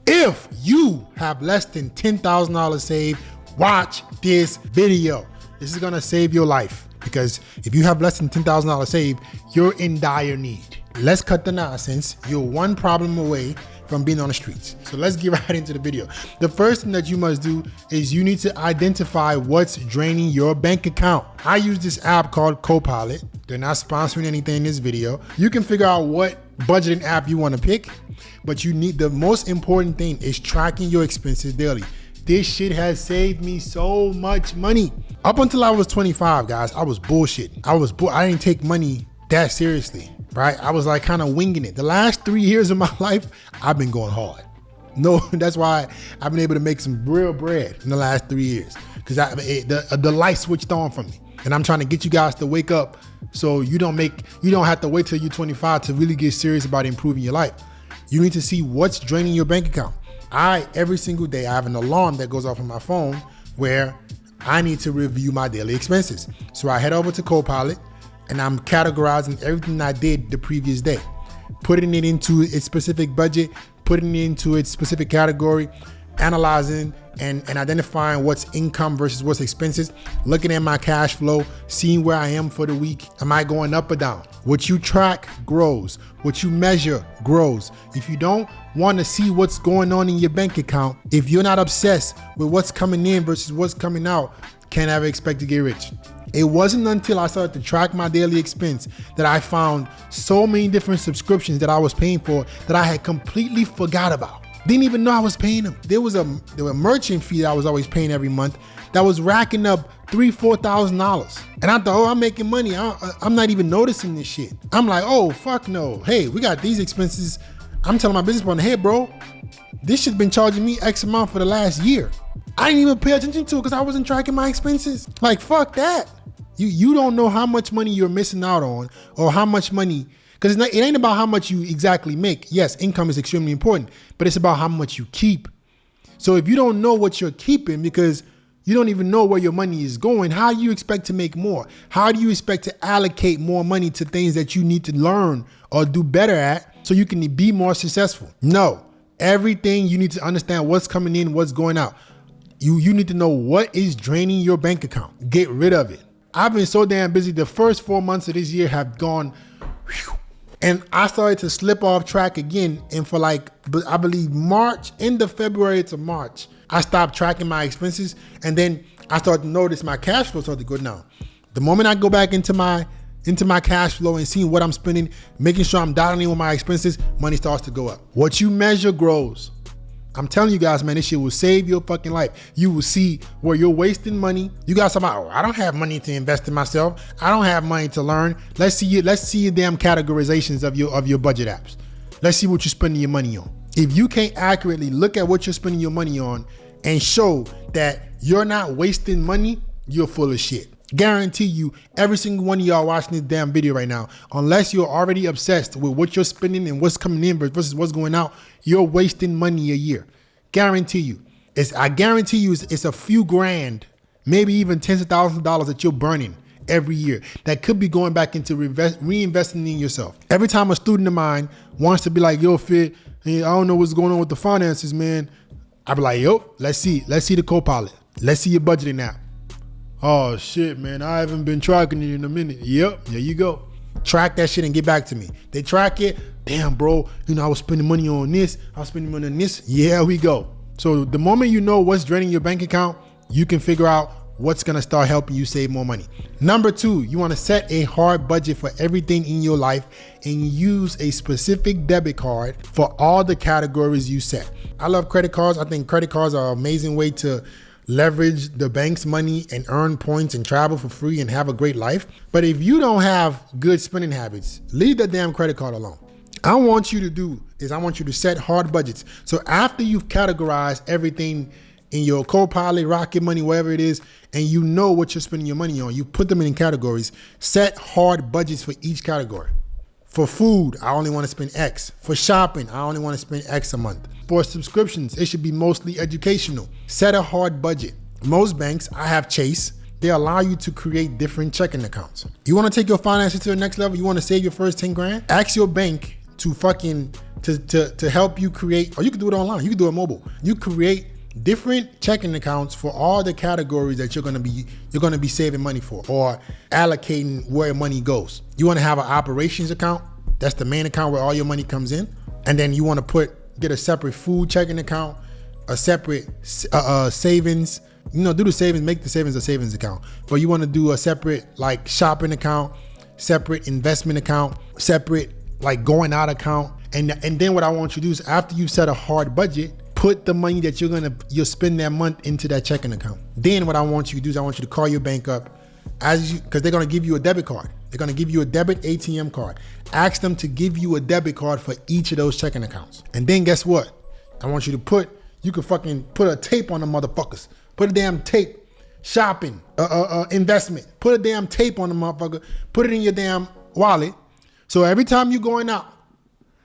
If you have less than $10,000 saved, watch this video. This is gonna save your life, because if you have less than $10,000 saved, you're in dire need. Let's cut the nonsense. You're one problem away from being on the streets. So let's get right into the video. The first thing that you must do is you need to identify what's draining your bank account. I use this app called Copilot. They're not sponsoring anything in this video. You can figure out what budgeting app you want to pick, but the most important thing is tracking your expenses daily. This shit has saved me so much money. Up until I was 25, guys, I was bullshitting. I didn't take money that seriously, right? I was like kind of winging it. The last 3 years of my life, I've been going hard. No, that's why I've been able to make some real bread in the last 3 years, because the light switched on for me. And I'm trying to get you guys to wake up so you don't have to wait till you're 25 to really get serious about improving your life. You need to see what's draining your bank account. Every single day, I have an alarm that goes off on my phone where I need to review my daily expenses. So I head over to Copilot and I'm categorizing everything I did the previous day, putting it into its specific budget, putting it into its specific category, analyzing and identifying what's income versus what's expenses, looking at my cash flow, seeing where I am for the week. Am I going up or down? What you track grows. What you measure grows. If you don't want to see what's going on in your bank account, if you're not obsessed with what's coming in versus what's coming out, can't ever expect to get rich. It wasn't until I started to track my daily expense that I found so many different subscriptions that I was paying for that I had completely forgot about. Didn't even know I was paying them. There was a merchant fee that I was always paying every month that was racking up $3,000-$4,000. And I thought, oh, I'm making money. I'm not even noticing this shit. I'm like, oh, fuck no. Hey, we got these expenses. I'm telling my business partner, hey, bro, this shit's been charging me X amount for the last year. I didn't even pay attention to it because I wasn't tracking my expenses. Like, fuck that. You don't know how much money you're missing out on, or how much money, because it ain't about how much you exactly make. Yes, income is extremely important, but it's about how much you keep. So if you don't know what you're keeping because you don't even know where your money is going, how do you expect to make more? How do you expect to allocate more money to things that you need to learn or do better at so you can be more successful? No, everything you need to understand what's coming in, what's going out. You need to know what is draining your bank account. Get rid of it. I've been so damn busy. The first 4 months of this year have gone, whew, and I started to slip off track again. And for I believe March, end of February to March, I stopped tracking my expenses. And then I started to notice my cash flow started to go down. The moment I go back into my cash flow and seeing what I'm spending, making sure I'm dialing in with my expenses, money starts to go up. What you measure grows. I'm telling you guys, man, this shit will save your fucking life. You will see where you're wasting money. You got somebody, oh, I don't have money to invest in myself. I don't have money to learn. Let's see your damn categorizations of your budget apps. Let's see what you're spending your money on. If you can't accurately look at what you're spending your money on and show that you're not wasting money, you're full of shit. Guarantee you, every single one of y'all watching this damn video right now, unless you're already obsessed with what you're spending and what's coming in versus what's going out, you're wasting money a year. Guarantee you. I guarantee you it's a few grand, maybe even tens of thousands of dollars that you're burning every year that could be going back into reinvesting in yourself. Every time a student of mine wants to be like, yo, Fit, I don't know what's going on with the finances, man, I be like, yo, let's see the Copilot. Let's see your budgeting app. Oh shit, man, I haven't been tracking it in a minute. Yep, there you go. Track that shit and get back to me. They track it. Damn, bro, I was spending money on this. I was spending money on this. Yeah, we go. So the moment you know what's draining your bank account, you can figure out what's gonna start helping you save more money. Number 2, you wanna set a hard budget for everything in your life and use a specific debit card for all the categories you set. I love credit cards. I think credit cards are an amazing way to leverage the bank's money and earn points and travel for free and have a great life. But if you don't have good spending habits, leave the damn credit card alone. I want you to set hard budgets. So after you've categorized everything in your Copilot, Rocket Money, whatever it is, and you know what you're spending your money on, you put them in categories, set hard budgets for each category. For food, I only want to spend X. For shopping, I only want to spend X a month. For subscriptions, it should be mostly educational. Set a hard budget. Most banks, I have Chase, they allow you to create different checking accounts. You want to take your finances to the next level? You want to save your first 10 grand? Ask your bank to fucking to help you create, or you can do it online, you can do it mobile. You create different checking accounts for all the categories that you're gonna be saving money for or allocating where money goes. You wanna have an operations account, that's the main account where all your money comes in. And then you wanna get a separate food checking account, a separate savings, do the savings, make the savings a savings account. But you wanna do a separate like shopping account, separate investment account, separate like going out account. And then what I want you to do is after you set a hard budget, put the money that you'll spend that month into that checking account. Then what I want you to do is I want you to call your bank up because they're gonna give you a debit card. They're gonna give you a debit ATM card. Ask them to give you a debit card for each of those checking accounts. And then guess what? I want you to you can fucking put a tape on the motherfuckers. Put a damn tape. Shopping, investment. Put a damn tape on the motherfucker. Put it in your damn wallet. So every time you're going out,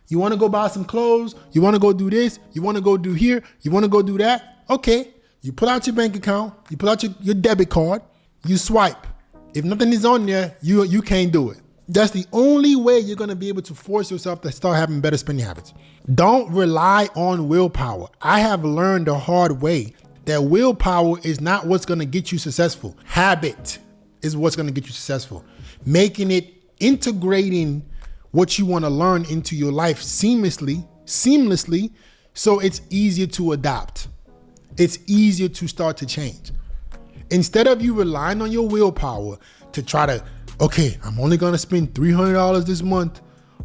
you want to go buy some clothes, you want to go do this, you want to go do here, you want to go do that. Okay, you pull out your bank account, you pull out your debit card, you swipe. If nothing is on there, you can't do it. That's the only way you're going to be able to force yourself to start having better spending habits. Don't rely on willpower. I have learned the hard way that willpower is not what's going to get you successful. Habit is what's going to get you successful. Making it, integrating what you want to learn into your life seamlessly, so it's easier to adopt. It's easier to start to change. Instead of you relying on your willpower to try to, okay, I'm only going to spend $300 this month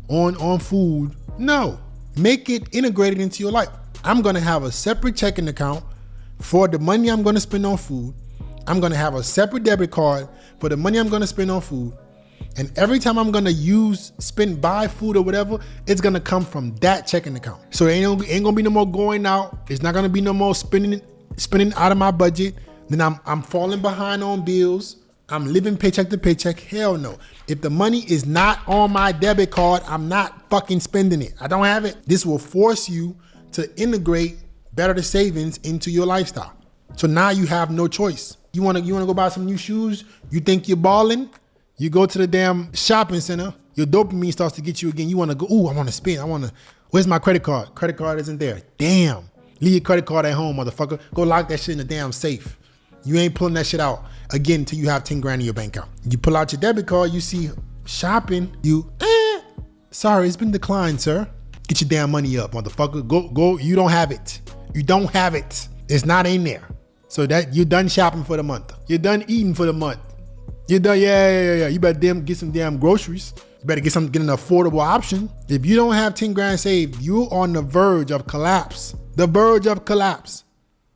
on food. No, make it integrated into your life. I'm going to have a separate checking account for the money I'm going to spend on food. I'm going to have a separate debit card for the money I'm going to spend on food. And every time I'm gonna buy food or whatever, it's gonna come from that checking account. So it ain't gonna be no more going out. It's not gonna be no more spending out of my budget. Then I'm falling behind on bills. I'm living paycheck to paycheck. Hell no. If the money is not on my debit card, I'm not fucking spending it. I don't have it. This will force you to integrate better savings into your lifestyle. So now you have no choice. You wanna go buy some new shoes? You think you're balling? You go to the damn shopping center, your dopamine starts to get you again. You want to go, ooh, I want to spend. Where's my credit card? Credit card isn't there. Damn. Leave your credit card at home, motherfucker. Go lock that shit in the damn safe. You ain't pulling that shit out again until you have 10 grand in your bank account. You pull out your debit card, you see shopping, sorry, it's been declined, sir. Get your damn money up, motherfucker. Go, you don't have it. You don't have it. It's not in there. So that you're done shopping for the month. You're done eating for the month. You're done, yeah. You better get some damn groceries. You better get an affordable option. If you don't have 10 grand saved, you're on the verge of collapse. The verge of collapse.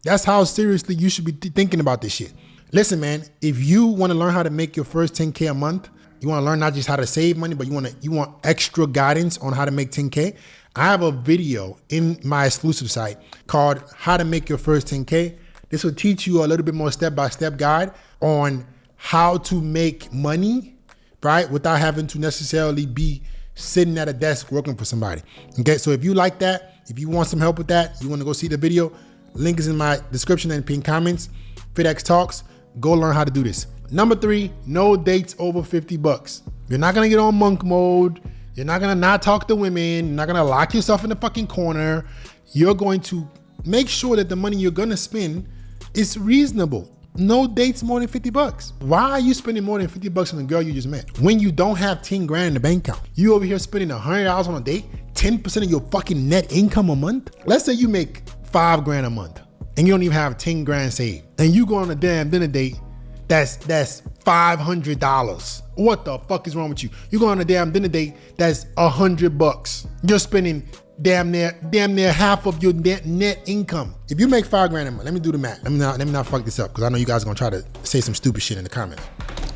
That's how seriously you should be thinking about this shit. Listen, man, if you want to learn how to make your first 10K a month, you want to learn not just how to save money, but you want extra guidance on how to make 10K. I have a video in my exclusive site called How to Make Your First 10K. This will teach you a little bit more step-by-step guide on how to make money, right? Without having to necessarily be sitting at a desk working for somebody. Okay, so if you like that, if you want some help with that, you want to go see the video, link is in my description and pinned comments. FitX Talks, go learn how to do this. Number 3, no dates over $50. You're not gonna get on monk mode. You're not gonna not talk to women. You're not gonna lock yourself in the fucking corner. You're going to make sure that the money you're gonna spend is reasonable. No dates more than $50. Why are you spending more than $50 on a girl you just met when you don't have 10 grand in the bank account? You over here spending $100 on a date, 10% of your fucking net income a month? Let's say you make 5 grand a month and you don't even have 10 grand saved and you go on a damn dinner date that's $500. What the fuck is wrong with you? You go on a damn dinner date that's $100. You're spending damn near half of your net income. If you make 5 grand a month, let me do the math. Let me not fuck this up because I know you guys are gonna try to say some stupid shit in the comments.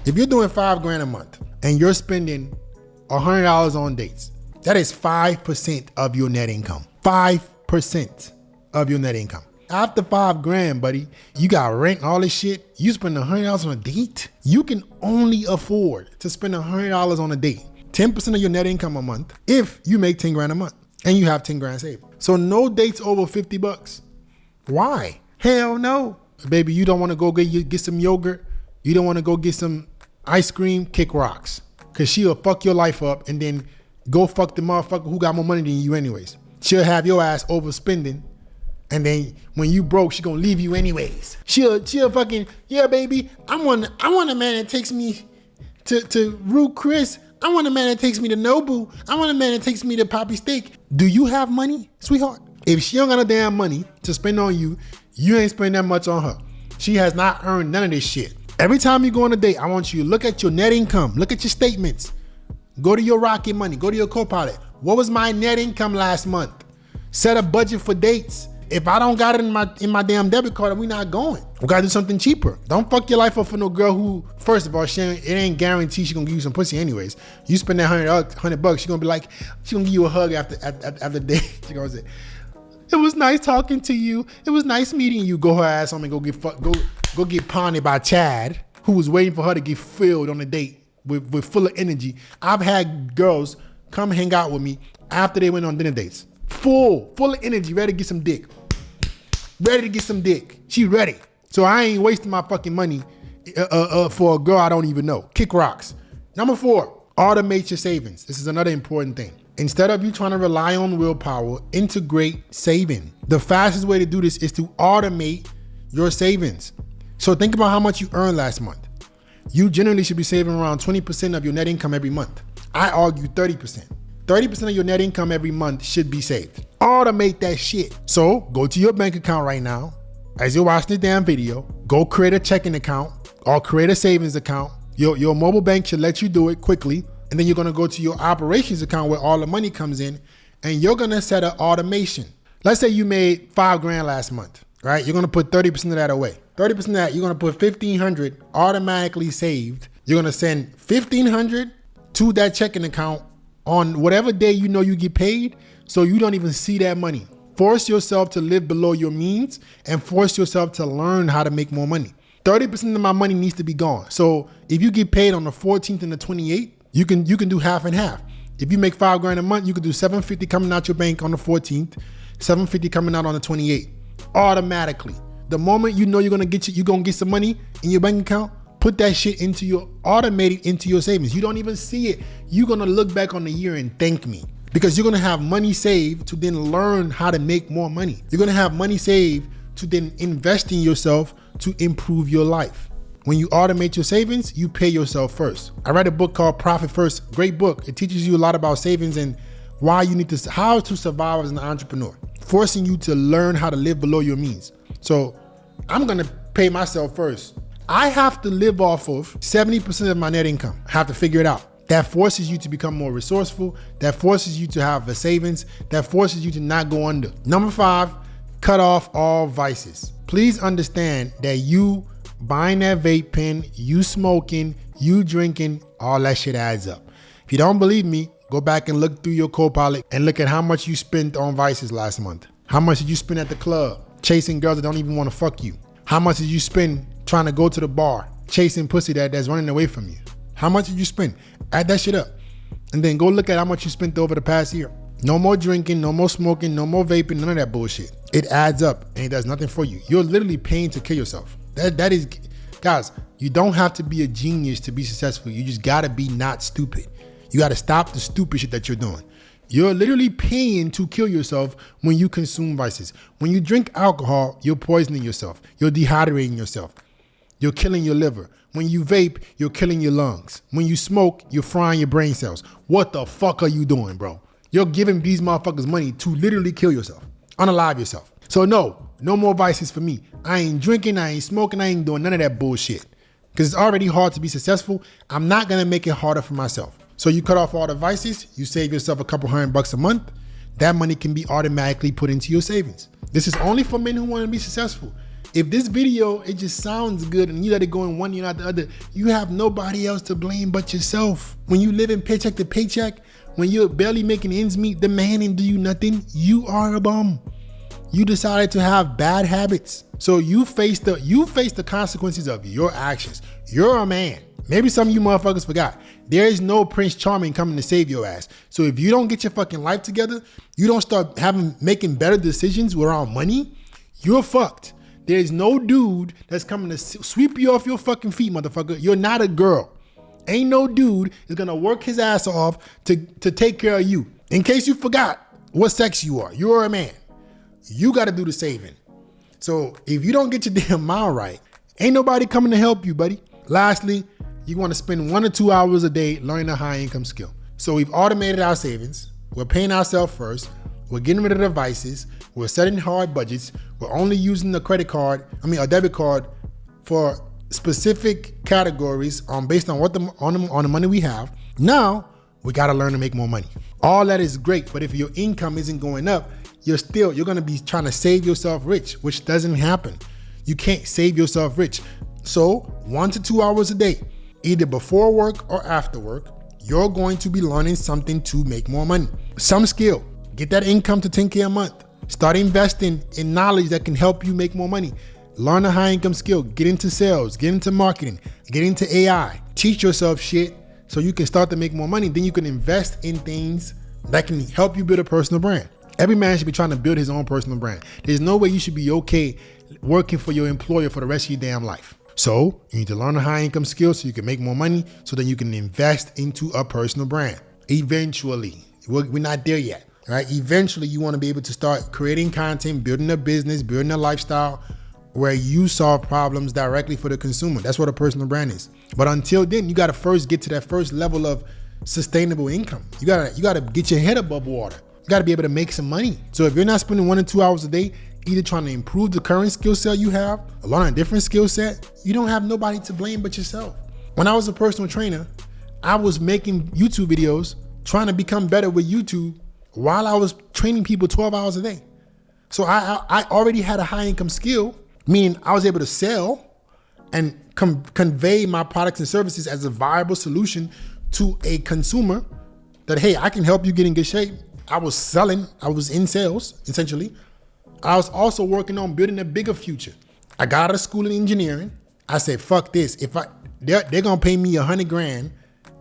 If you're doing 5 grand a month and you're spending $100 on dates, that is 5% of your net income. 5% of your net income. After 5 grand, buddy, you got rent and all this shit. You spend $100 on a date. You can only afford to spend $100 on a date. 10% of your net income a month if you make 10 grand a month. And you have 10 grand saved. So no dates over $50. Why? Hell no. Baby, you don't want to go get some yogurt. You don't want to go get some ice cream, kick rocks. Because she'll fuck your life up and then go fuck the motherfucker who got more money than you anyways. She'll have your ass overspending. And then when you broke, she gonna leave you anyways. She'll fucking, yeah, baby, I want a man that takes me to Root Chris. I want a man that takes me to Nobu. I want a man that takes me to Poppy Steak. Do you have money, sweetheart? If she don't got no damn money to spend on you, you ain't spending that much on her. She has not earned none of this shit. Every time you go on a date, I want you to look at your net income, look at your statements. Go to your Rocket Money, go to your Copilot. What was my net income last month? Set a budget for dates. If I don't got it in my damn debit card, we not going. We gotta do something cheaper. Don't fuck your life up for no girl who, first of all, it ain't guaranteed she gonna give you some pussy anyways. You spend that $100, she gonna be like, she gonna give you a hug after the date. She gonna say, it was nice talking to you. It was nice meeting you. Go her ass home and go get pwned by Chad, who was waiting for her to get filled on a date with full of energy. I've had girls come hang out with me after they went on dinner dates. Full of energy, ready to get some dick. Ready to get some dick. She ready. So I ain't wasting my fucking money for a girl I don't even know. Kick rocks. Number 4, automate your savings. This is another important thing. Instead of you trying to rely on willpower, integrate saving. The fastest way to do this is to automate your savings. So think about how much you earned last month. You generally should be saving around 20% of your net income every month. I argue 30%. 30% of your net income every month should be saved. Automate that shit. So go to your bank account right now. As you're watching this damn video, go create a checking account or create a savings account. Your mobile bank should let you do it quickly. And then you're gonna go to your operations account where all the money comes in, and you're gonna set an automation. Let's say you made $5,000 last month, right? You're gonna put 30% of that away. 30% of that, you're gonna put $1,500 automatically saved. You're gonna send $1,500 to that checking account on whatever day you know you get paid, so you don't even see that money. Force yourself to live below your means and force yourself to learn how to make more money. 30% of my money needs to be gone. So if you get paid on the 14th and the 28th, you can do half and half. If you make $5,000 a month, you could do $750 coming out your bank on the 14th, $750 coming out on the 28th, automatically. The moment you know you're gonna get some money in your bank account, put that shit automate it into your savings. You don't even see it. You're gonna look back on the year and thank me, because you're gonna have money saved to then learn how to make more money. You're gonna have money saved to then invest in yourself to improve your life. When you automate your savings, you pay yourself first. I read a book called Profit First. Great book. It teaches you a lot about savings and how to survive as an entrepreneur, forcing you to learn how to live below your means. So I'm gonna pay myself first. I have to live off of 70% of my net income. I have to figure it out. That forces you to become more resourceful. That forces you to have a savings. That forces you to not go under. Number 5, cut off all vices. Please understand that you buying that vape pen, you smoking, you drinking, all that shit adds up. If you don't believe me, go back and look through your Copilot and look at how much you spent on vices last month. How much did you spend at the club chasing girls that don't even want to fuck you? How much did you spend trying to go to the bar chasing pussy that's running away from you? How much did you spend? Add that shit up. And then go look at how much you spent over the past year. No more drinking, no more smoking, no more vaping, none of that bullshit. It adds up and it does nothing for you. You're literally paying to kill yourself. That is, guys, you don't have to be a genius to be successful. You just gotta be not stupid. You gotta stop the stupid shit that you're doing. You're literally paying to kill yourself when you consume vices. When you drink alcohol, you're poisoning yourself. You're dehydrating yourself. You're killing your liver. When you vape, you're killing your lungs. When you smoke, you're frying your brain cells. What the fuck are you doing, bro? You're giving these motherfuckers money to literally kill yourself, unalive yourself. So no more vices for me. I ain't drinking, I ain't smoking, I ain't doing none of that bullshit. Because it's already hard to be successful. I'm not gonna make it harder for myself. So you cut off all the vices, you save yourself a couple $100 a month. That money can be automatically put into your savings. This is only for men who want to be successful. If this video, it just sounds good and you let it go in one ear not the other, you have nobody else to blame but yourself. When you live in paycheck to paycheck, when you're barely making ends meet, the man didn't do you nothing, you are a bum. You decided to have bad habits. So you face the consequences of your actions. You're a man. Maybe some of you motherfuckers forgot. There is no Prince Charming coming to save your ass. So if you don't get your fucking life together, you don't start making better decisions around money, you're fucked. There's no dude that's coming to sweep you off your fucking feet, motherfucker. You're not a girl. Ain't no dude is gonna work his ass off to take care of you. In case you forgot what sex you are, you're a man. You gotta do the saving. So if you don't get your damn mind right, ain't nobody coming to help you, buddy. Lastly, you wanna spend 1 or 2 hours a day learning a high income skill. So we've automated our savings. We're paying ourselves first. We're getting rid of the vices. We're setting hard budgets. We're only using a debit card for specific categories based on on the money we have. Now we gotta learn to make more money. All that is great, but if your income isn't going up, you're gonna be trying to save yourself rich, which doesn't happen. You can't save yourself rich. So 1 to 2 hours a day, either before work or after work, you're going to be learning something to make more money. Some skill, get that income to 10K a month. Start investing in knowledge that can help you make more money. Learn a high income skill, get into sales, get into marketing, get into AI, teach yourself shit so you can start to make more money. Then you can invest in things that can help you build a personal brand. Every man should be trying to build his own personal brand. There's no way you should be okay working for your employer for the rest of your damn life. So you need to learn a high income skill so you can make more money, so then you can invest into a personal brand. Eventually, we're not there yet, right? Eventually you want to be able to start creating content, building a business, building a lifestyle where you solve problems directly for the consumer. That's what a personal brand is. But until then, you got to first get to that first level of sustainable income. You gotta get your head above water. You gotta be able to make some money. So if you're not spending 1 or 2 hours a day either trying to improve the current skill set you have, or learn a different skill set, you don't have nobody to blame but yourself. When I was a personal trainer, I was making YouTube videos, trying to become better with YouTube while I was training people 12 hours a day. So I already had a high income skill, meaning I was able to sell and convey my products and services as a viable solution to a consumer that, hey, I can help you get in good shape. I was selling, I was in sales, essentially. I was also working on building a bigger future. I got out of school in engineering. I said, fuck this. They're gonna pay me $100,000,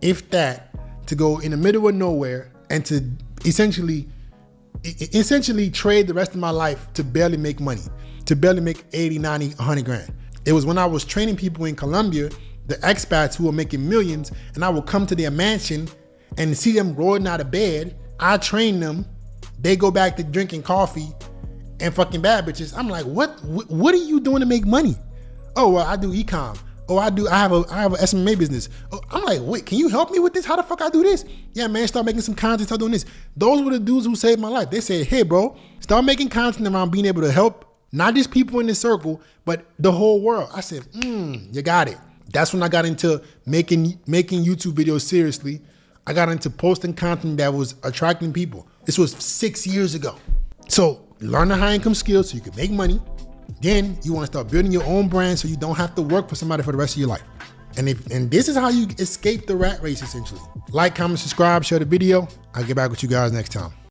if that, to go in the middle of nowhere and to essentially trade the rest of my life to barely make money, to barely make 80, 90, $100,000. It was when I was training people in Colombia, the expats who were making millions, and I would come to their mansion and see them rolling out of bed. I train them. They go back to drinking coffee and fucking bad bitches. I'm like, what are you doing to make money? Oh, well, I do e-com. Oh, I have a SMA business. Oh, I'm like, wait, can you help me with this? How the fuck I do this? Yeah, man, start making some content, start doing this. Those were the dudes who saved my life. They said, hey, bro, start making content around being able to help not just people in the circle, but the whole world. I said, you got it. That's when I got into making YouTube videos seriously. I got into posting content that was attracting people. This was 6 years ago. So learn a high income skill so you can make money. Then you want to start building your own brand so you don't have to work for somebody for the rest of your life. And this is how you escape the rat race, essentially. Like, comment, subscribe, share the video. I'll get back with you guys next time.